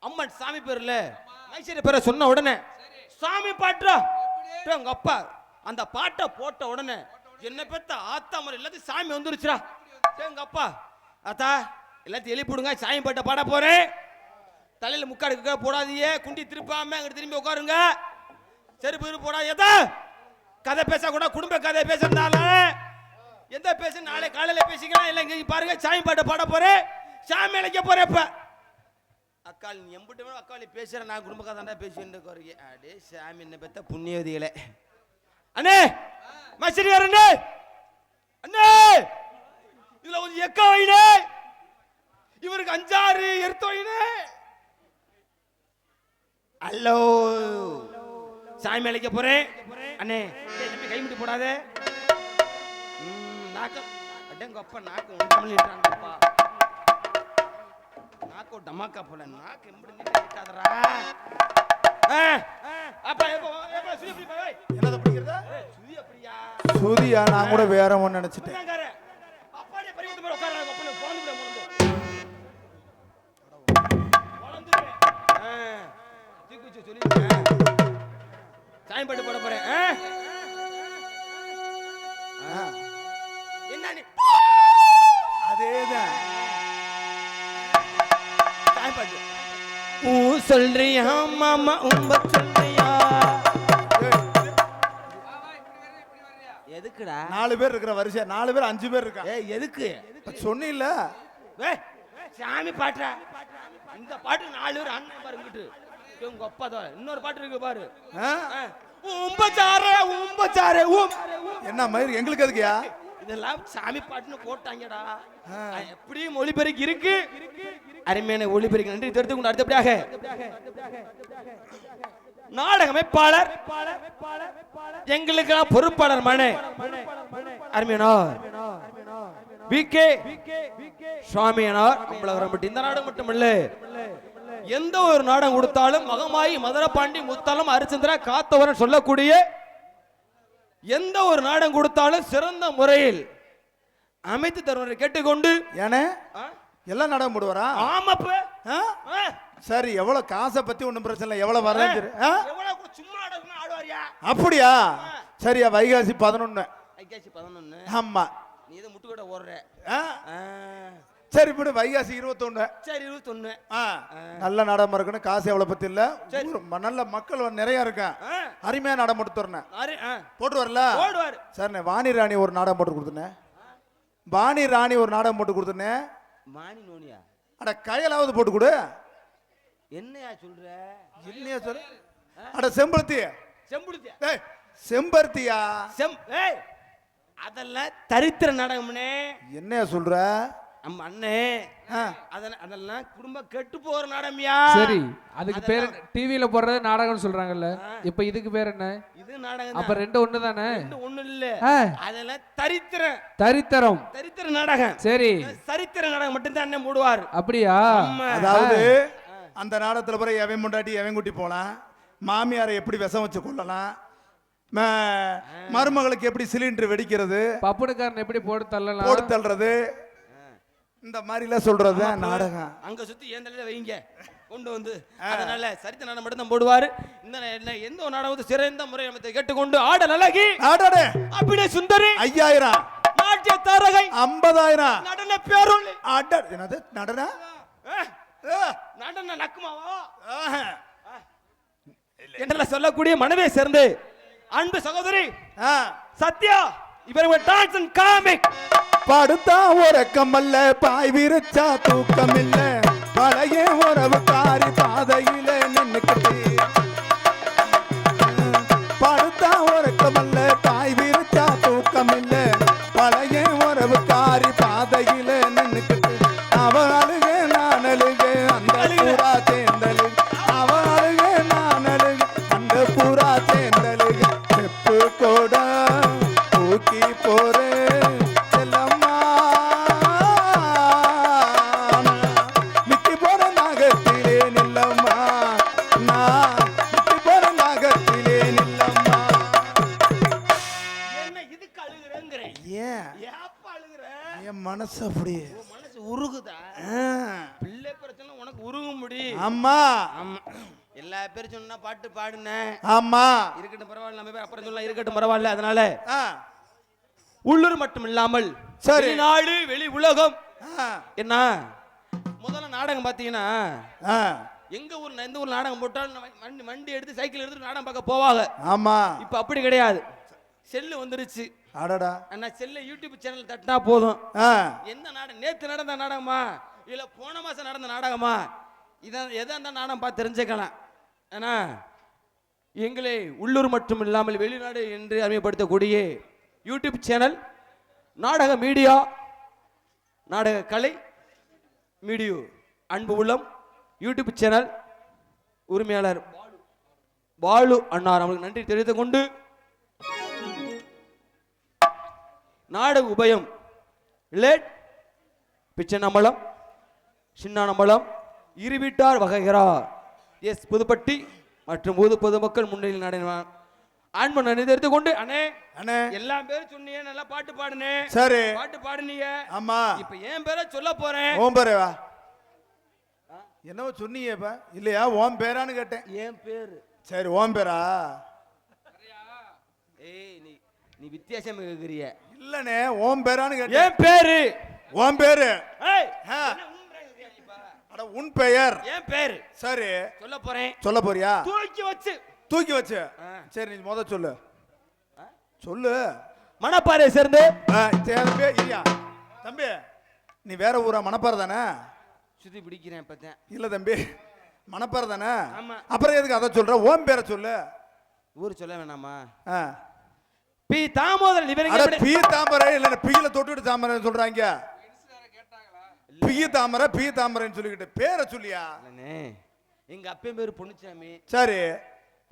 அம்மன் சாமி பேர்ல ஐஸ்வர்ய பேரை சொன்ன உடனே சாமி பாட்டுறா உங்க அப்பா அந்த பாட்டை போட்ட உடனே என்ன பெத்த ஆத்தா மாதிரி எல்லாத்தையும் சாமி வந்துருச்சுடா. எங்க அப்பா ஆத்தா எல்லாத்தையும் எழுப்பிடுங்க, சாமி பாட்டை பாட போறேன், தலையில முக்காடு போடாதீங்க, குண்டி திருப்பாம அங்கிட்டு திரும்பி உட்காருங்க, செருப்பு போடாத, கதை பேச கூட குடும்ப கதை பேசுறதால எந்த பேச நாளை காலையில பேசிக்கலாம். இல்லை இங்க பாருங்க சாமி பாட்டை பாட போறேன், சாமி அழைக்க போறேன். இப்ப அக்கால் நீ எம்பிட்டு அக்காளி பேசுறேன், நான் குடும்ப கதை பேசிட்டு வரீங்க. அடே சாமி என்ன பெத்த புண்ணியவதிகளே. அண்ணே மசிரியார் அண்ணே, அண்ணே இதுல கொஞ்சம் எக்கா வைனே, இவருக்கு 5-6 எடுத்து வைனே. ஹலோ சாமி அழைக்க போறேன் அண்ணே, கை முட்டி போடாத. நாக்கு அடங்க அப்பா நாக்கு ஒன்றான்ப்பா, நாக்கு டமாக்கா போல நாக்கு எப்படி நிக்காதடா. அப்பா எப்ப சுதி அப்படி போய் என்னது அப்படிங்கறத சுதி அப்படியா சுதியா? நான் கூட வேற ஒன்னு நினைச்சிட்டேன். அப்பாடே பரிவர்த்தனை பண்ண உட்கார்றாங்க, அப்பா போந்துடா போந்து தீக்குச்சி சொல்லி சாமி பாட்டு போட போறேன். என்ன நீ அதேதான் சாமி பாட்டு சொல்றியா மாமா உம்ப சொல்றியா? எதுக்குடா 4 பேர் இருக்கிற வரிசை, 4 பேர் 5 பேர் இருக்கா? எதுக்கு சொன்னில்ல சாமி பாட்டா? இந்த பாட்டு 4 பேர் அண்ணன் பாரு இங்கிட்டு உங்க அப்பா தான். இன்னொரு பாட்டு இருக்கு பாரு, என்ன மயிர் எங்களுக்கு எதுக்குயா? இதெல்லாம் சாமி பாட்டுன்னு போட்டாங்கடா. எப்படியும் ஒளிபெருக்கி இருக்கு, அருமையான ஒளிபெருக்கி. நன்றி. தெரிந்து அடுத்தபடியாக நாடக அமைப்பாளர் எங்களுக்கு பொறுப்பாளர் மனே அருமையானோர் விகே சுவாமியானோர் அம்பலவரம்பட்டி. இந்த நாடகம் மட்டுமல்ல, எந்த ஒரு நாடகம் கொடுத்தாலும் மகமாயி மதுரபாண்டி முத்தாலம் அரிச்சந்திரா காத்தவரன் சொல்லக்கூடிய எந்த ஒரு நாடகம் கொடுத்தாலும் சிறந்த முறையில் அமைத்து தருவதை கேட்டுக்கொண்டு எல்லா நாடகம் போடுவாரா? ஆமாப்ப. சரி, எவ்வளவு காசை பத்தி ஒண்ணும் பிரச்சனை இல்லை, எவ்வளவு வர சும்மா ஆடுவாரியா? அப்படியா? சரியா, வைகாசி 11. வைகாசி 11. ஆமா, நீ இதை முட்டுக்கட்ட ஓடுற. சரி இப்படி வைகாசி 21. சரி 21. நல்ல நாடகம் இருக்கணும், காசு எவ்வளவு பத்தி இல்ல, நல்ல மக்கள் நிறைய இருக்கேன், அருமையா நாடகம் போட்டு தரேன். போட்டு வரல? சரி, வாணி ராணி ஒரு நாடகம் போட்டு கொடுத்தேன். வாணி ராணி ஒரு நாடகம் போட்டு கொடுத்தேன். மாணி நோனியா? அட கையலாவது போட்டு கொடு. என்னையா சொல்ற? என்னையா சொல்ற? அட செம்பருத்தி. செம்பருத்தியா? செம்பருத்தியா? அதெல்லாம் தரித்திர நாடகம்னே. என்னையா சொல்ற? நம்ம அண்ணே அதெல்லாம் குடும்பம் கெட்டு போற நாடகம்யா. சரி, அதுக்கு பேர் டிவில போடுறது நாடகம்னு சொல்றாங்கல்ல, இப்ப இதுக்கு பேர் என்ன? இது நாடகம். அப்ப ரெண்டு ஒண்ணு தானே? ஒண்ணு இல்ல, அதெல்லாம் தரித்திரம். தரித்திர நாடகம். சரி, சரித்திர நாடகம் மட்டும் தான் அண்ணன் போடுவார். அப்படியா? அதாவது அந்த நாடகத்துல பிறகு எவன் முண்டாட்டி எவன் குட்டி போலாம், மாமியாரை எப்படி விஷம் வச்சு கொள்ளலாம், மருமகளுக்கு எப்படி சிலிண்டர் வெடிக்கிறது, பப்புடுக்காரன் எப்படி போட்டு தள்ளுறது, இந்த மாதிரி எல்லாம் சொல்றது நாடகம். அங்க சுத்தி ஏன் தலையில வைங்க கொண்டு வந்து. அதனால சரித்திர நாடகம் மட்டும் தான் போடுவாரு. இந்த எந்த ஒரு நாடகம் சிறந்த முறை நம்ம கேட்டுக்கொண்டு ஆட நலகி ஆடாடே அப்படியே சுந்தரி 5000, நாட்டிய தாரகை 50,000, நடன பேரொளி என்னது நடன நடன நக்குமாவா என்றெல்லாம் சொல்லக்கூடிய மனதை சேர்ந்து அன்பு சகோதரி சத்யா இவர் டான்ஸ் அண்ட் காமிக். படுத்தா உறக்கமல்ல, பாய் விரிச்சா தூக்கம் இல்ல, பழைய உறவு காரி பாதையில நின்னுக்கிட்டு. படுத்தா உறக்கமல்ல, பாய் விரிச்சா தூக்கம் இல்ல, பழைய உறவு காரி பாதையில நின்னுக்கிட்டு. அவ அழுக நான் அழுக அந்த பூரா சேர்ந்தழுக, அவ அழுக நான் அழுக அந்த பூரா சேர்ந்தழுக. செப்பு கூட தூக்கி போறே செல்லம்மா, மிக்கி போற நாகத்திலே நில்லம்மா, நான் மிக்கி போற நாகத்திலே நில்லம்மா. என்ன இதுக்கு அழுகுறேங்கிறேன்? ஏன் ஏப்பா அழுகுற? என் மனசு அப்படியே மனசு உருகுதா? பிள்ளை பிரச்சனை உனக்கு உருக முடியும். ஆமா ஆமா எல்லா பேரும் சொன்னா பாட்டு பாடுனேன். ஆமா இருக்கட்டும் பரவாயில்ல, நம்ம பேர் அப்புறம் சொல்லலாம், இருக்கட்டும் பரவாயில்ல. அதனால ஆ, உள்ளூர் மட்டும் இல்லாமல் சரி. வெளிநாடு வெளி உலகம் ஆ, என்ன முதல்ல நாடகம் பார்த்தீங்கன்னா ஆ, எங்க ஊர் எந்த ஊர் நாடகம் போட்டாலும் வண்டி எடுத்து சைக்கிள் எடுத்து நாடகம் பார்க்க போவாங்க. ஆமா இப்ப அப்படி கிடையாது, செல்லு வந்துருச்சு. அடடா அண்ணா செல்ல யூடியூப் சேனல் தட்டினா போதும். ஆ, என்ன நாடகம், நேத்து நடந்த நாடகமா இல்ல போன மாசம் நடந்த நாடகமா, இதான் எதா அந்த நாடகம் பார்த்து தெரிஞ்சுக்கலாம். ஆனா எங்களை உள்ளூர் மட்டும் இல்லாமல் வெளிநாடு என்று அறிமுகப்படுத்தக்கூடிய யூடியூப் சேனல் நாடக மீடியா, நாடக கலை மீடியோ அன்பு உள்ளம் யூடியூப் சேனல் உரிமையாளர் பாலு அண்ணார் அவர்களுக்கு நன்றி தெரிவித்துக் கொண்டு, நாடக உபயம் லேட் பிச்சனம்பலம் சின்னானம்பலம் இருவீட்டார் வகைகிறா எஸ் புதுப்பட்டி மற்றும் பொதுமக்கள் முன்னிலையில் நடைபெறும் அன்பு நன்றி தெரிவித்துக் கொண்டு, அண்ணே அண்ணே எல்லா பேரும் சொன்னீங்க, நல்லா பாட்டு பாடுனே. சரி பாட்டு பாடுனீங்க. ஆமா இப்ப என் பேரை சொல்ல போறேன். ஓம் பேரே வா. என்னவோ சொன்னீங்க இப்ப இல்லையா? ஓம் பேரான்னு கேட்டேன். என் பேரு சரி ஓம் பேரா? ஏய் நீ நீ வித்தியாசம் கேக்குறிய. இல்லனே ஓம் பேரான்னு கேட்டேன். என் பேரு ஓம் பேரு. ஏய் ஆ. என்ன உன்றாங்க இப்ப? அட உன் பெயர். என் பேரு சரி சொல்ல போறேன். சொல்ல போறியா? தூக்கி வச்சு தூக்கி வச்சு. ஆ. சரி நீ முத சொல்லு. சொல்லு. மணப்பாறை சேர்ந்து தம்பி ஐயா தம்பி நீ வேற ஊரா? மணப்பாறை தானே? சுத்தி பிடிக்கிறேன் இப்பதான். இல்ல தம்பி மணப்பாறை தானே? ஆமா. அப்புறம் எதுக்கு அதை சொல்ற? ஓம் பேரை சொல்லு. ஊர் சொல்ல வேணாமா? ஆ. பி தாமோதரன் அட இவங்க பி தாமரை இல்ல பீல தொட்டுட்டு தாமரை சொல்றாங்க. பி தாமரை பி தாமரைன்னு சொல்லிக்கிட்டு பேரை சொல்லியா? இல்லனே எங்க அப்பன் பேரு பொன்னுச்சாமி. சரி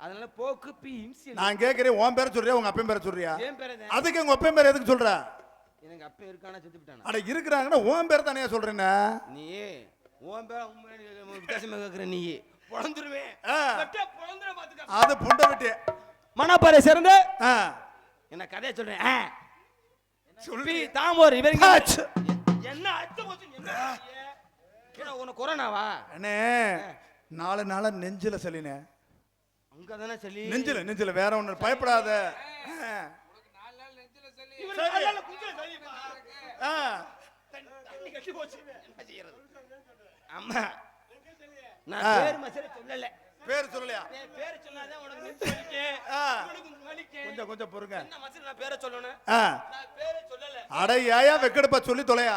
அதனால போக்கு பி இன்சியல். நான் கேக்குறேன் ஓம் பேரை சொல்றியா உங்க அப்பன் பேரை சொல்றியா? என் பேரு தான். அதுக்கு உங்க அப்பன் பேரை எதுக்கு சொல்ற? எனக்கு அப்பன் இருக்கானா செத்து விட்டானா? அட இருக்கிறாங்கன்னா ஓம் பேரை தானே சொல்றேன்னா? நீ உன் பேர உண்மையான வித்தியாசமா கேக்குற நீ பொழந்துருவேன். ஆ. கட்டா பொழந்துற பாத்துக்க. அது புண்டை வெட்டி. மணப்பாறை சேர்ந்து ஆ. என்ன கதையை சொல்றேன். சொல்லு. பி தாமோதரன் இவங்க ஆச்சு. என்ன அத்து போச்சு என்ன ஏன்னா உனக்கு கொரோனாவா? அண்ணே 4 நாளா நெஞ்சில சலினே. அங்க தானே சொல்லி நெஞ்சில வேற ஒண்ணு பயப்படாத. அம்மா நான் பேர் மசர சொல்லல. பேர் சொல்லலையா? பேர் சொன்னாதான் உனக்கு நெஞ்சு வலிக்கும். உனக்கு வலிக்கும். கொஞ்சம் கொஞ்சம் பொறுங்க. என்ன மசர நான் பேரை சொல்லணும்? ஆ. நான் பேரை சொல்லல. அட ஏயா வெக்கடுப்பா சொல்லி தொலையா?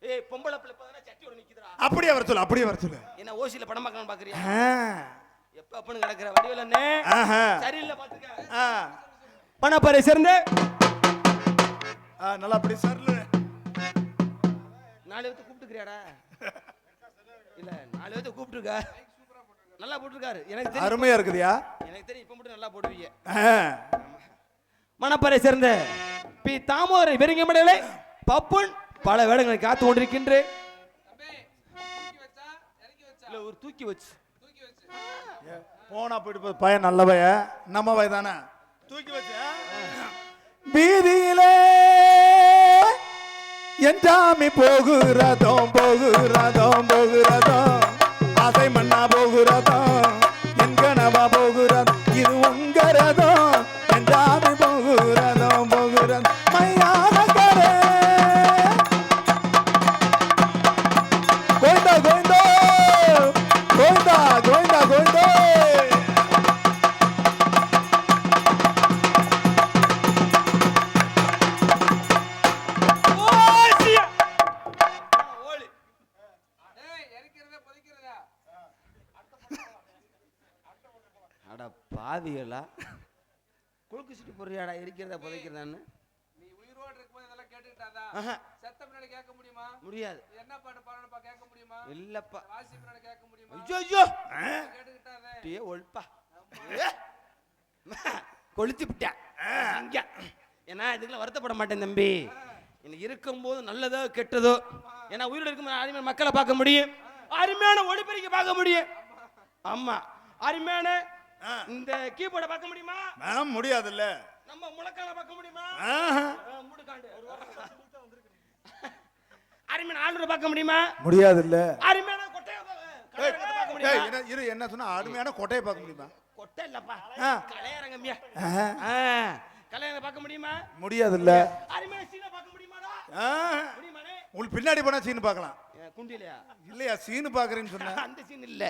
ஏய் பொம்பளை பிள்ளை இப்பதானே சட்டியோட நிக்குதுடா. அப்படியே வர சொல்லு. அப்படியே வர சொல்லு. என்ன ஓசில படம் பார்க்கணும் பாக்குறியா? ஆ. எப்ப அப்பன்னு கிடக்குற வடிவேல அண்ணே. ஆஹா. சரியில்லை பாத்துக்க. ஆ. மணப்பாறை சேர்ந்து நல்லா அப்படி சர்ல. 4 பேத்து கூப்பிட்டுக்கிறியாடா? இல்ல 4 பேத்து கூப்பிட்டுருக்க. நல்லா போட்டுருக்காரு. எனக்கு தெரியும். அருமையா இருக்குதியா? எனக்கு தெரியும் இப்ப மட்டும் நல்லா போடுவீங்க. ஆ. மணப்பாறை சேர்ந்த பி தாமோதரன் வெறிங்கமடையிலே பப்புன் பல வேடங்களை காத்து கொண்டிருக்கின்றேன். இல்ல ஒரு தூக்கி வச்சு போனா போயிட்டு பையன் நல்ல பையன் நம்ம பையன் தானே தூக்கி வச்சு. வீதியிலே என் சாமி போகிறதும் போகிறதும் போகிறதும் ஆசை மண்ணா போகிறதும் என் கனவா போகிறதும் இது உங்கிறதும் என் சாமி போகிறதும் போகிறதும் மையான கரே கோயிந்தா கோயிந்தா கோயிந்தா கோயிந்தா கோயிந்தா. அட பாவிகளா குளுக்கு சுட்டு போறியாடா இருக்கிறத புதைக்கிறதான்னு? நீ உயிரோடு இருக்கும்போது இதெல்லாம் கேட்டுக்கிட்டாதா? ஆஹா. செத்த பின்னாடி கேட்க முடியுமா? முடியாது. என்ன பாட்டு பாடணும்ப்பா கேட்க முடியுமா? இல்லப்பா. வாசி பின்னாடி கேட்க முடியுமா? ஐயோ ஐயோ கேட்டுக்கிட்டாதே. டே ஒல்பா கொளுத்தி விட்டா இங்க. ஏன்னா இதுக்கெல்லாம் வருத்தப்பட மாட்டேன் தம்பி. எனக்கு இருக்கும்போது நல்லதோ கெட்டதோ, ஏன்னா உயிரோடு இருக்கும்போது அருமையான மக்களை பார்க்க முடியும், அருமையான ஒளிபெருக்கி பார்க்க முடியும். ஆமா அருமையான இந்த கீபோர்டை பார்க்க முடியுமா? முடியாதுல்ல. நம்ம முழக்கான பார்க்க முடியுமா? முடுக்காண்டு அருமையான ஆளுநரை பார்க்க முடியுமா? முடியாது இல்ல. அருமையான கொட்டையை பார்க்க முடியுமா? இரு என்ன சொன்னா அருமையான கொட்டையை பார்க்க முடியுமா? கொட்டை இல்லப்பா, கலையரங்கம்யா. கலையரங்க பார்க்க முடியுமா? முடியாது இல்ல. அருமையான சீனை பார்க்க முடியுமாடா? முடியுமானே? உங்களுக்கு பின்னாடி போனா சீன் பார்க்கலாம். குண்டிலையா? இல்லையா சீன் பாக்குறேன்னு சொன்னா அந்த சீன் இல்ல.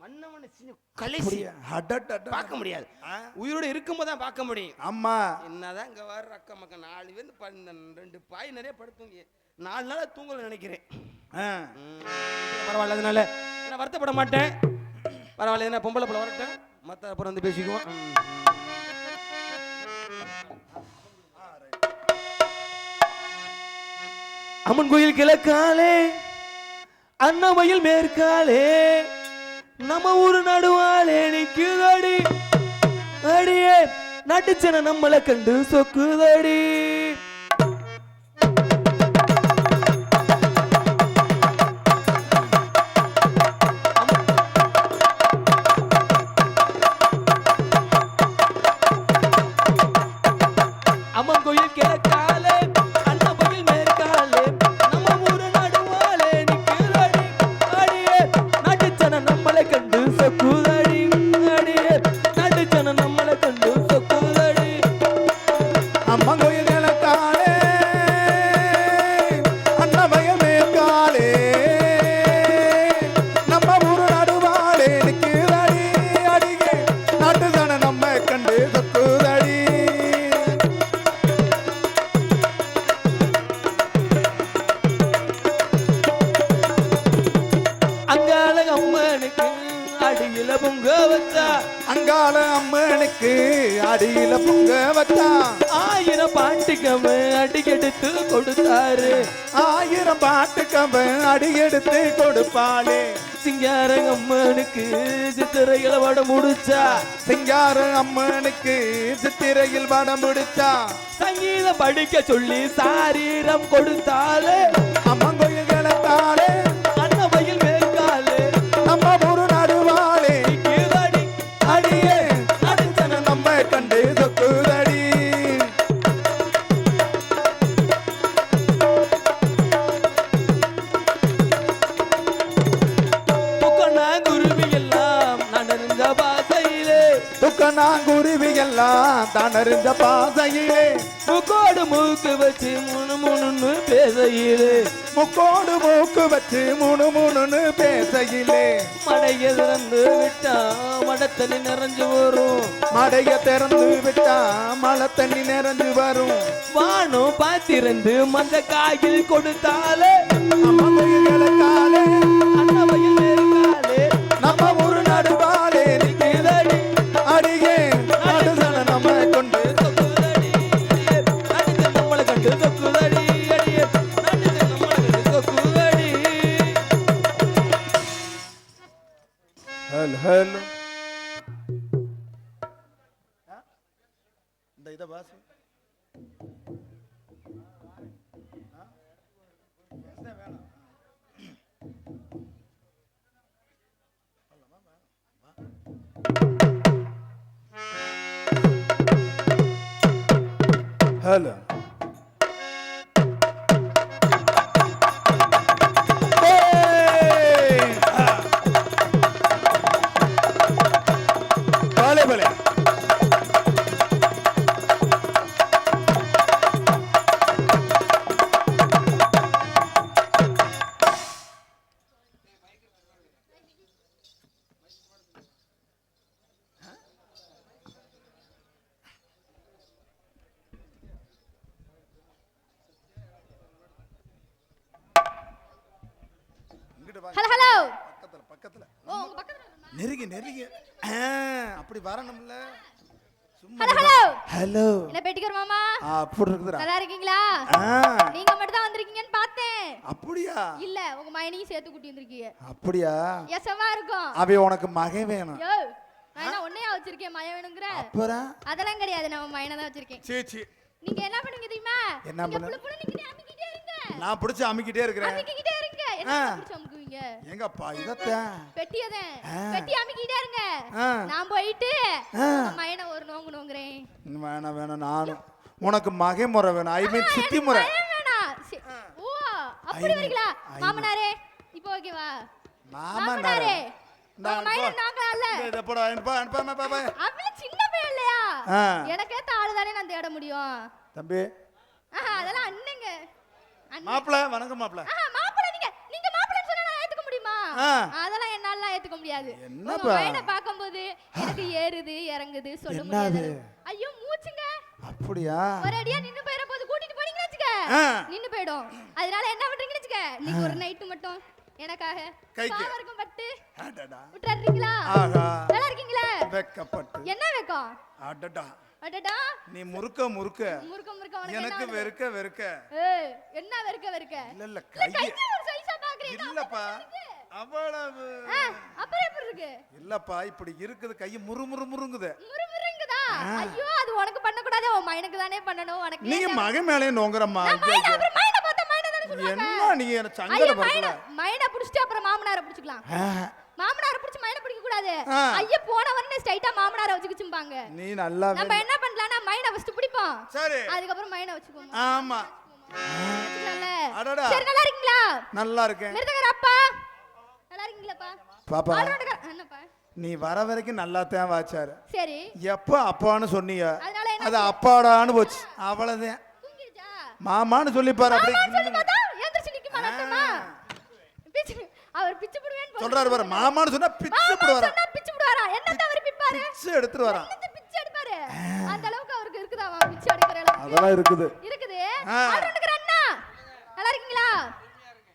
மன்னவன சீன் கலைசி பார்க்க முடியாது. உயிரோட இருக்கும்போது தான் பார்க்க முடியும். ஆமா. என்னதான் இங்க வர அக்க மக்க 4 பேர் 2 பாய் நிறைய படுத்துங்க. 4 நாளா தூங்கல நினைக்கிறேன். பரவாயில்ல, அதனால நான் வருத்தப்பட மாட்டேன். பரவாயில்ல, என்ன பொம்பளை பிள்ளை வரட்டும், மற்ற அப்புறம் வந்து பேசிக்குவோம். அம்மன் கோயில் கிழக்காலே, அண்ணாமயில் மேற்காலே, நம்ம ஊரு நடுவாலே நிக்குதடி. அடியே நட்டுச்சன நம்மளை கண்டு சொக்குதடி. அம்மன் கோயில் கிழக்காலே, அண்ணாமயில் மேற்காலே, நம்ம ஊரு நடுவாலே நிக்குதடி. அடியே நட்டுச்சன நம்மளை கண்டு சொக்குதடி. அடியே நட்டுச்சன நம்மளை கண்டு சொக்குதடி. அம்மா கோயில் கிழக்காலே, அண்ணாமயில் மேற்காலே, நம்ம ஊரு நடுவாலே நிக்குதடி. அடியே நட்டுச்சன நம்ம கண்டு சொக்குதடி. அங்கால அம்மனுக்கு அடியில பொங்க வச்சா, அங்கால அம்மனுக்கு அடியில பொங்க வச்சா, 1000 பாட்டுக்கவ அடிக்கெடுத்து கொடுத்தாரு. 1000 பாட்டுக்கவ அடியெடுத்து கொடுப்பாளே. சிங்கார அம்மனுக்கு சித்திரையில வடம் முடிச்சா, சிங்கார அம்மனுக்கு சித்திரையில் வடம் முடிச்சா, சங்கீதம் படிக்க சொல்லி சாரீரம் கொடுத்தாலே. அம்மன் கோயில் கிழக்காலே, அண்ணாமயில் மேற்காலே, நம்ம ஊரு நடுவாலே நிக்குதடி. அடியே நடுச்சன நம்ம கண்டு சொக்குதடி. குருவி எல்லாம் நடந்த பாசையிலே, துக்கணாங்குருவி எல்லாம் தனறிந்த பாசையிலே, முக்கோடு மூக்கு வச்சு முணு முணுன்னு பேசையிலே, முக்கோடு மூக்கு வச்சு முணு முணுன்னு பேசையிலே, மடைய திறந்து விட்டா மட தண்ணி நிறைஞ்சு வரும். மடைய திறந்து விட்டா மழை தண்ணி நிறைஞ்சு வரும். வானம் பாத்திருந்து மந்த காயில் கொடுத்தாலே. அம்மன் கோயில் கிழக்காலே, அண்ணாமயில் மேற்காலே, நம்ம ஊரு நடுவாலே நிக்குதடி. அடியே நடுசன நம்ம கொண்டு சொக்குதடி. நடுக்க நம்மளை கண்டு சொக்குதடி. அடியே நடுக்க நம்மளை கண்டு சொக்குதடி. ஹல் ஹல் இந்த இத பாஸ் ஹலோ பலே பலே ஹலோ ஹலோ. பக்கத்துல பக்கத்துல ஓ உங்க பக்கத்துல வரணுமா? நெருங்கி நெருங்கி அப்படி வரணும்ல. சும்மா ஹலோ ஹலோ. ஹலோ என்ன பெட்டிக்கர் மாமா? அப்படி இருக்குதுடா. நல்லா இருக்கீங்களா? நீங்க மட்டும் தான் வந்திருக்கீங்கன்னு பார்த்தேன். அப்படியா? இல்ல உங்க மகனையும் சேர்த்து கூட்டி வந்திருக்கீங்க. அப்படியா? எசவா இருக்கும். அவன் உனக்கு மகன் வேணும். யோ நான் என்ன ஒன்னையா வச்சிருக்கேன் மகன் வேணுங்கற? அப்புறம் அதெல்லாம் கிடையாது, நான் மகனை தான் வச்சிருக்கேன். சீ சீ. நீங்க என்ன பண்ணுவீங்க தெரியுமா? என்ன பண்ணு? புளு புளு நிக்கிட்டே அமிக்கிட்டே இருங்க. நான் பிடிச்சு அமிக்கிட்டே இருக்கிறேன். அமிக்கிட்டே இருங்க. என்ன பிடிச்சு அமுக்குவீங்க? எங்கப்பா இதத்தான் பெட்டியதேன். பெட்டி அமிக்கிட்டே இருங்க. நான் போயிட்டு மகனை ஒரு நோங்கு நோங்குறேன். வேணாம் வேணாம், நானும் உனக்கு மகை முறை வேணும். ஐ மீன் சித்தி முறை. வேணாம். ஓ அப்படி வரீங்களா மாமனாரே இப்போ ஓகேவா மாமனாரே சின்ன பையன் இல்லையா எனக்கே தாழ் தானே நான் தேட முடியும் தம்பி அதெல்லாம் அண்ணங்க மாப்பிள வணக்கம் மாப்பிள மாப்பிள நீங்க மாப்பிளன்னு சொன்னா நான் ஏத்துக்க முடியுமா அதெல்லாம் என்னால ஏத்துக்க முடியாது உங்க பையனை பாக்கும்போது எனக்கு ஏறுது இறங்குது சொல்ல முடியாது ஐயோ மூச்சுங்க அப்படியா ஒரு அடியா நின்னு போயிர போது கூட்டிட்டு போறீங்கன்னு வெச்சுக்க நின்னு போய்டும் அதனால என்ன பண்றீங்கன்னு வெச்சுக்க நீங்க ஒரு நைட் மட்டும் எனக்காக பாவர்க்கும் பட்டு விட்டுறீங்களா நல்லா இருக்கீங்களா வெக்கப்பட்டு என்ன வெக்கம் அடடா அடடா நீ முறுக்க முறுக்க எனக்கு வெறுக்க வெறுக்க என்ன வெறுக்க வெறுக்க இல்ல கை ஒரு சைஸா பாக்குறீங்க இல்லப்பா அவ்வளவு அப்புறம் எப்படி இருக்கு இல்லப்பா இப்படி இருக்குது கை முறுமுறு முறுங்குது முறுமுறுங்குதா ஐயோ அது உனக்கு பண்ண கூடாது உன் மகனுக்கு தானே பண்ணணும் உனக்கு நீங்க மகன் மேலே நோங்கறம்மா அப்புறம் மகனை பார்த்தா மகனை தானே சொல்லுவாங்க என்ன நீங்க என்ன சங்கடப்படுறீங்க மகனை புடிச்சிட்டு அப்புறம் மாமனாரை புடிச்சுக்கலாம் மாமனாரை புடிச்சு மகனை பிடிக்க கூடாது ஐயா போனவனே ஸ்ட்ரைட்டா மாமனாரை வச்சுக்கிச்சும்பாங்க நீ நல்லா நம்ம என்ன பண்ணலாம்னா மகனை ஃபர்ஸ்ட் பிடிப்போம் சரி அதுக்கு அப்புறம் மகனை வச்சுக்குவோம் ஆமா அடடா சரி நல்லா இருக்கீங்களா நல்லா இருக்கேன் மிருதகர அப்பா நல்லா இருக்கீங்களாப்பா பாப்பா என்னப்பா நீ வர வரைக்கும் நல்லா தான் வாச்சாரு சரி எப்ப அப்பான்னு சொன்னீங்க அது அப்பாடான்னு போச்சு அவ்வளவுதான் மாமான்னு சொல்லி பாரு அப்படி எந்திரச்சு நிக்க மாட்டேமா அவர் பிச்சு புடுவேன்னு சொல்றாரு பாரு மாமான்னு சொன்னா பிச்சு புடுவாரா பிச்சு புடுவாரா என்னத்த அவர் பிப்பாரு பிச்சு எடுத்துட்டு வரா பிச்சு எடுப்பாரு அந்த அளவுக்கு அவருக்கு இருக்குதா பிச்சு எடுக்கிற அளவுக்கு அதெல்லாம் இருக்குது ஆடுறதுக்கு அண்ணா நல்லா இருக்கீங்களா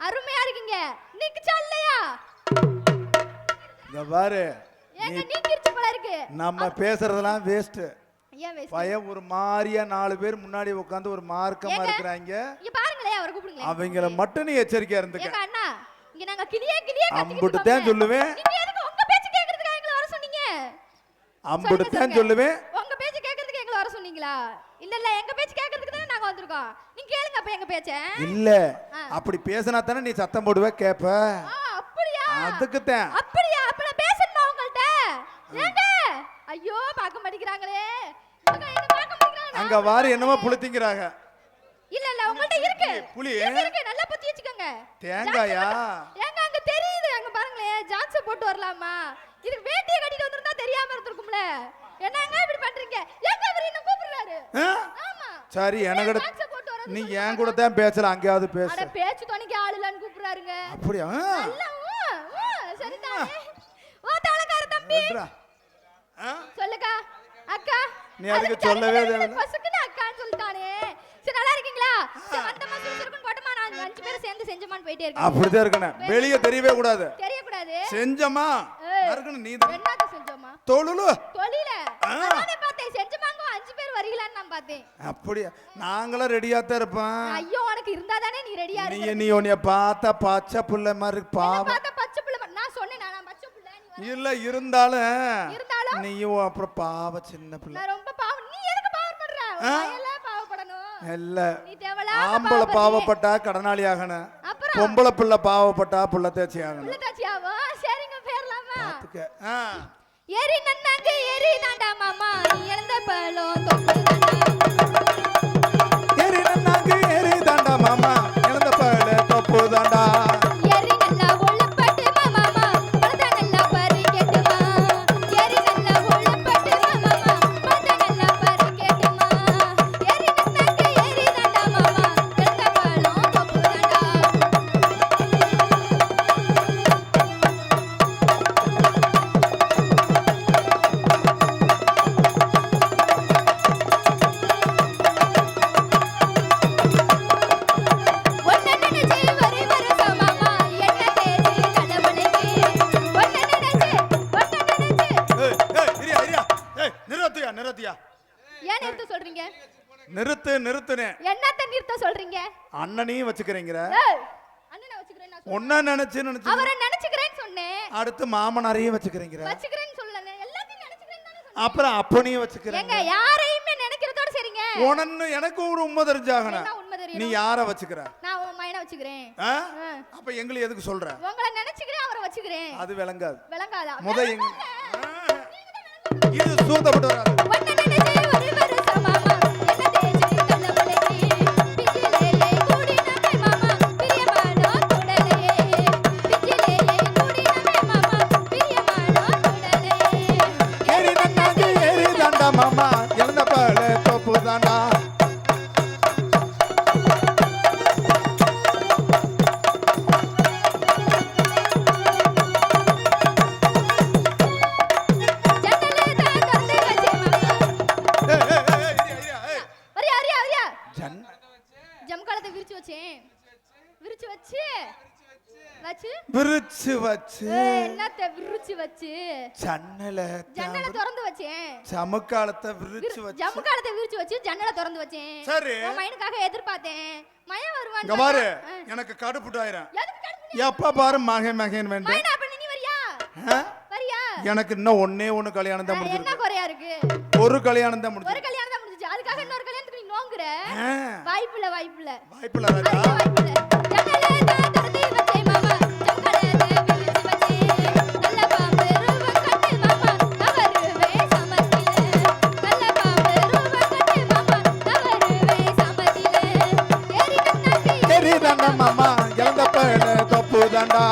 அருமையா இருக்கீங்க நிக்குச்சா இல்லையா இங்க பாரு ஏங்க நீக்கிருச்சு போல இருக்கு நம்ம பேசுறதெல்லாம் வேஸ்ட் ஏன் வேஸ்ட் பையன் ஒரு மாதிரியா 4 பேர் முன்னாடி உட்கார்ந்து ஒரு மார்க்கமா இருக்கறாங்க இங்க பாருங்களே அவரை கூப்பிடுங்க அவங்கள மட்டும் நீ எச்சரிக்கையா இருந்துக்க ஏங்க அண்ணா இங்க நாங்க கிளியே அம்புட்டு தான் சொல்லுவேன் நீங்க எதுக்கு உங்க பேச்சு கேக்குறதுக்கு எங்களை வர சொன்னீங்க அம்புட்டு தான் சொல்லுவேன் உங்க பேச்சு கேக்குறதுக்கு எங்களை வர சொன்னீங்களா இல்ல எங்க பேச்சு கேக்குறதுக்கு தான் நாங்க வந்திருக்கோம் நீங்க கேளுங்க அப்ப எங்க பேச்ச இல்ல அப்படி பேசினா தானே நீ சத்தம் போடுவே கேப்ப அப்படியா அதுக்கு தான் அப்படியா அப்ப நான் பேசணுமா உங்கள்ட்ட ஏங்க ஐயோ பார்க்க மாட்டேங்கிறாங்களே அங்க வாரி என்னமோ புளித்திங்கறாங்க இல்ல உங்கள்ட்ட இருக்கு புளி இருக்கு நல்லா பத்தி வச்சுக்கோங்க தேங்காயா ஏங்க அங்க தெரியுது அங்க பாருங்களே ஜான்ஸ் போட்டு வரலாமா இதுக்கு வேட்டியை கட்டிட்டு வந்திருந்தா தெரியாம இருந்திருக்கும்ல என்னங்க இப்படி பண்றீங்க ஏங்க அவர் என்ன கூப்பிடுறாரு ஆமா சரி எனக்கு நீ ஏன் கூட தான் பேசல அங்கயாவது பேசு அட பேச்சு துணைக்கு ஆளு இல்லன்னு கூப்பிடுறாருங்க அப்படியே சரிதானே ஓ தாளக்கார தம்பி சொல்லுங்க அக்கா நீ அதுக்கு சொல்லவே தேவையில்லை பசுக்குன்னு அக்கான்னு சொல்லிட்டானே சரி நல்லா இருக்கீங்களா சரி வந்தமா சுறுசுறுக்குன்னு போட்டமா நான் 5 பேர் சேர்ந்து செஞ்சமான்னு போயிட்டே இருக்கேன் அப்படிதான் இருக்கணும் வெளிய தெரியவே கூடாது தெரியக்கூடாது செஞ்சமா இருக்கணும் நீ என்னது செஞ்சமா தொழுலு தொழில நானே பார்த்தேன் செஞ்சமாங்க 5 பேர் வரீங்களான்னு நான் பார்த்தேன் அப்படியே நாங்களும் ரெடியா தான் இருப்போம் ஐயோ உனக்கு இருந்தா தானே நீ ரெடியா இருக்க நீ உன்னைய பார்த்தா பச்சை புள்ள மாதிரி பாவம் பார்த்தா பச்சை புள்ள நான் சொன்னேன் நான் பச்சை புள்ள நீ இல்ல இருந்தாலும் நீயும் அப்புறம் பாவ சின்ன பிள்ளை நான் ரொம்ப பாவம் நீ எதுக்கு பாவம் பண்ற எல்லாம் பாவப்படணும் இல்ல நீ தேவலா ஆம்பளை பாவப்பட்டா கடனாளி ஆகணும் பொம்பளை பிள்ளை பாவப்பட்டா புள்ள தேச்சி ஆகணும் புள்ள தேச்சியாவா சரிங்க பேர்லாமா பாத்துக்க ஏரி நன்னாங்க ஏரி தாண்டா மாமா நீ இழந்த பழம் தொப்பு ஏரி நன்னாங்க ஏரி தாண்டா மாமா இழந்த பழம் தொப்பு தாண்டா ஏரி நல்லா ஒள்ளப்பட்டு மாமா பழத நல்லா பறி கேட்டுமா ஏரி நல்லா ஒள்ளப்பட்டு மாமா பழத நல்லா பறி கேட்டுமா ஏரி நன்னாங்க ஏரி தாண்டா மாமா இழந்த பழம் தொப்பு தாண்டா நிறுத்துனே என்னத்த நிறுத்த சொல்றீங்க அண்ணனையும் வச்சுக்கிறீங்க அண்ணனை வச்சுக்கிறேன் ஒன்னா நினைச்சு அவரை நினைச்சுக்கிறேன்னு சொன்னேன் அடுத்து மாமனாரையும் வச்சுக்கிறீங்க வச்சுக்கிறேன்னு சொல்லல எல்லாத்தையும் நினைச்சுக்கிறேன்னு தானே சொன்னேன் அப்புறம் அப்பனையும் வச்சுக்கிறீங்க ஏங்க யாரையுமே நினைக்கிறதோட சரிங்க உனன்னு எனக்கு ஒரு உண்மை தெரிஞ்சாகணும் என்ன உண்மை தெரியும் நீ யாரை வச்சுக்கிற நான் உன் மயனை வச்சுக்கிறேன் அப்ப எங்களை எதுக்கு சொல்ற உங்களை நினைச்சுக்கிறேன் அவரை வச்சுக்கிறேன் அது விளங்காது விளங்காதா முத இது சூதப்பட்டு வராது மாமா என்ன தேய்ச்சி கல்ல பழகி பிஜிலேயே கூடி நம்ம மாமா பிரியமான மாமா இழந்த பால தோப்பு தாண்டா. விரிச்சு வச்சு என்னத்த விரிச்சு வச்சு ஜன்னலை ஜன்னலை திறந்து வச்சேன். சமுக்காலத்தை விரிச்சு வச்சு ஜமுக்காலத்தை விரிச்சு வச்சு ஜன்னலை திறந்து வச்சேன். சரி மயனுக்காக எதிர்பார்த்தேன். மயன் வருவான். இங்க பாரு எனக்கு கடுப்புட்டாயிரம். எப்ப பாரு மகன் மகன் வேண்டாம். மயனா அப்ப நீ வரியா? வரியா? எனக்கு இன்னும் ஒண்ணே ஒண்ணு கல்யாணம் தான் முடிஞ்சிருக்கு. என்ன குறையா இருக்கு? ஒரு கல்யாணம் தான் முடிஞ்சிருக்கு. ஒரு கல்யாணம் தான் முடிஞ்சிச்சு. அதுக்காக இன்னொரு கல்யாணத்துக்கு நீ நோங்குற? வாய்ப்பில்ல வாய்ப்பில்ல. வாய்ப்பில்ல ராஜா. வாய்ப்பில்ல. ஜன்னலை தான் திறந்து வச்சேன் மாமா. ஜமுக்காலத்தை விரிச்சு வச்சேன். நல்ல பாம்பு ரூபம் கட்டு மாமா. நவருவே சமத்திலே. நல்ல பாம்பு ரூபம் கட்டு மாமா. நவருவே சமத்திலே. ஏறி தாண்டா மாமா இழந்த பால தோப்பு தாண்டா.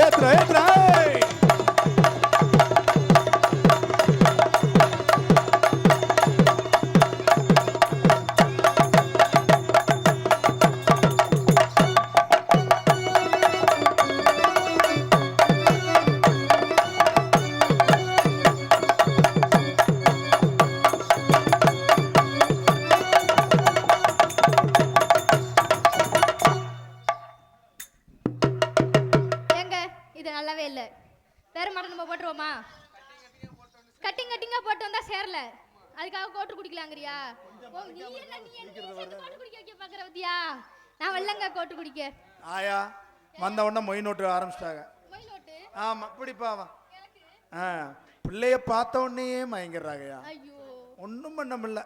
Entra, entra! நல்லாவே இல்ல. வேற மாடல் நம்ம போட்டுருவோமா? கட்டிங் கட்டிங்கா போட்டு வந்தா சேரல. அதுக்காக கோட்டு குடிக்கலாங்கறியா? நீ என்ன கோட்டு குடிக்க வைக்க பாக்குற பத்தியா? நான் வெள்ளங்க கோட்டு குடிக்க. ஆயா வந்த உடனே மொய் நோட்டு ஆரம்பிச்சிட்டாங்க. மொய் நோட்டு? ஆமா பிடிப்பா வா. பிள்ளைய பார்த்த உடனே மயங்கறாங்கயா. ஐயோ ஒண்ணும் பண்ண முடியல.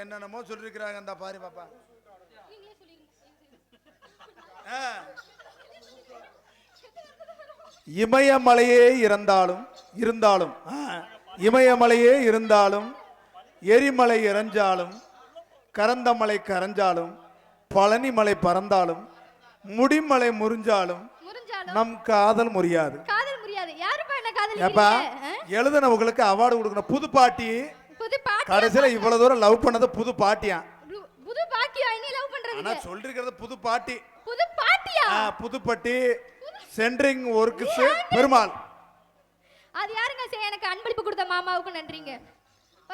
என்னென்னமோ சொல்லிருக்காங்க அந்த பாரு பாப்பா. நீங்களே சொல்லிருங்க. இமயமலையே இருந்தாலும் இமயமலையே இருந்தாலும் எரிமலை இறஞ்சாலும் கரந்தமலை கரைஞ்சாலும் பழனிமலை பறந்தாலும் முடிமலை முறிஞ்சாலும் நம் காதல் முறியாது. காதல் முறியாது. யாருப்பா என்ன காதல் ஏப்பா எழுதுனவங்களுக்கு அவார்டு கொடுக்கணும். புது பாட்டி கடைசியில இவ்வளவு தூரம் லவ் பண்ணது புது பாட்டியா? புது பாட்டியா? நீ லவ் பண்றது? ஆனா சொல்லிருக்கிறது புது பாட்டி. புது பாட்டியா? Pudupatti centering works Perumal. அது யாருங்க எனக்கு அன்பளிப்பு கொடுத்த மாமாவுக்கு நன்றிங்க.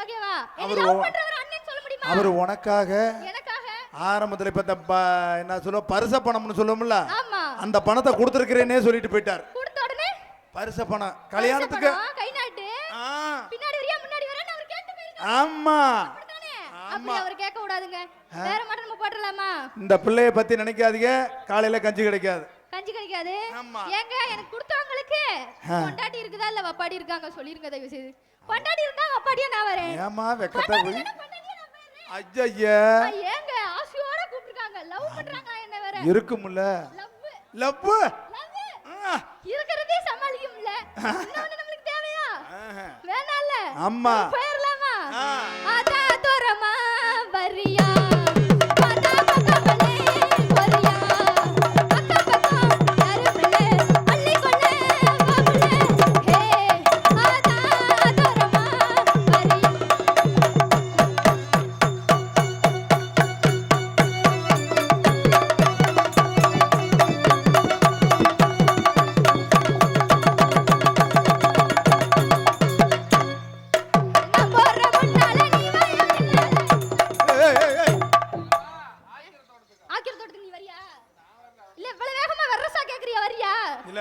ஓகேவா? என்ன லவ் பண்றவர் அண்ணன் சொல்ல முடியுமா? அவர் உனக்காக எனக்காக ஆரம்பத்துல இப்ப என்ன சொல்ல பரிச பணம்னு சொல்லுவோம்ல, ஆமா அந்த பணத்தை கொடுத்திருக்கிறேனே சொல்லிட்டு போயிட்டார். கொடுத்த உடனே பரிச பணம் கல்யாணத்துக்கு கை நாட்டு பின்னாடி வரியா முன்னாடி வரேன்னு அவர் கேட்டு போயிருக்காரு. ஆமா அப்படி அவர் கேட்க கூடாதுங்க. வேற மட்டும் நம்ம போட்டுறலாமா? இந்த பிள்ளைய பத்தி நினைக்காதீங்க. காலையில கஞ்சி கிடைக்காது. கஞ்சி கிடைக்காது. ஏங்க எனக்கு கொடுத்தவங்களுக்கு பொண்டாட்டி இருக்குதா இல்ல வப்பாடி இருக்காங்க சொல்லிருங்க தயவு செய்து. பொண்டாட்டி இருந்தா வப்பாடியா நான் வரேன். ஏமா வெக்கத்தை போய் ஐயா ஏங்க ஆசியோட கூப்பிடுறாங்க. லவ் பண்றாங்க என்ன வேற இருக்கும்ல. லவ் இருக்குறதே சமாளிக்க முடியல. இன்னொன்னு நமக்கு தேவையா? வேணாம்ல. அம்மா போயிரலாமா? ஆதா தோரமா வரியா பாதா பக்கமலே வரியா பக்க பக்கம் யாருமில்ல அள்ளி கொள்ள வாமுல ஹே ஆதா தோரமா வரியா.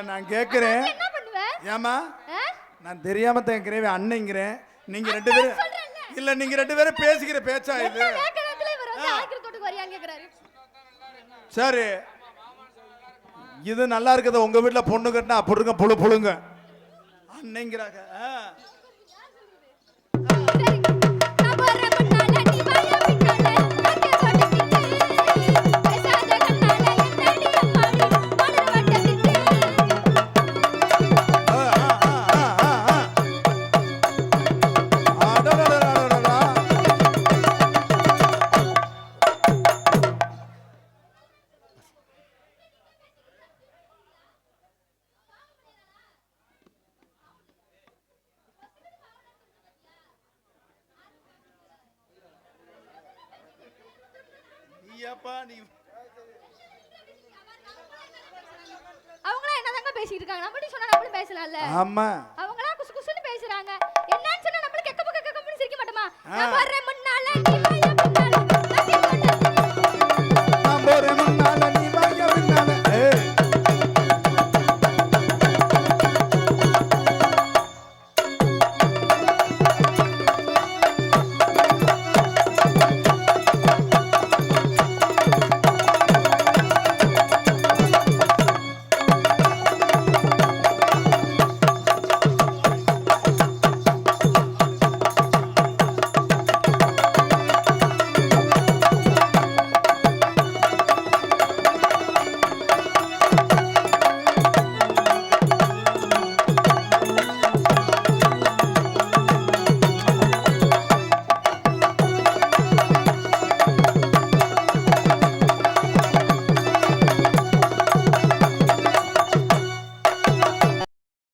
நான் கேக்குறேன். என்ன பண்ணுவ? ஏமா நான் தெரியாம கேக்குறேன். அண்ணங்கிறேன். நீங்க ரெண்டு பேரும் இல்ல நீங்க ரெண்டு பேரும் பேசிக்கிற பேச்சா இது? என்ன வேகத்துல இவர் வந்து ஆக்கிரத்தோட்டுக்கு வரியான்னு கேக்குறாரு. சரி, இது நல்லா இருக்குது. உங்க வீட்டுல பொண்ணு கட்டினா அப்படி இருக்க புழு புழுங்க அன்னைங்கிறாங்க. சரி, நான் போறேன் முன்னால, நீ வாயா பின்னால, ஆக்கிரத்தோட்டுக்கு பேசாத கண்ணால என்னடி அம்மாடி மலர் வட்டத்துக்கு. அவங்களா என்னதாங்க பேசிட்டு இருக்காங்க? நம்மளும் சொன்னா நம்மளும் பேசலாம்ல. ஆமா, அவங்களா குசு குசுன்னு பேசுறாங்க. என்னன்னு சொன்னா நம்மளும் கெக்க பக்க கெக்க பண்ணி சிரிக்க மாட்டோமா? நான் வர்றேன் முன்னால, நீ வாயா பின்னால.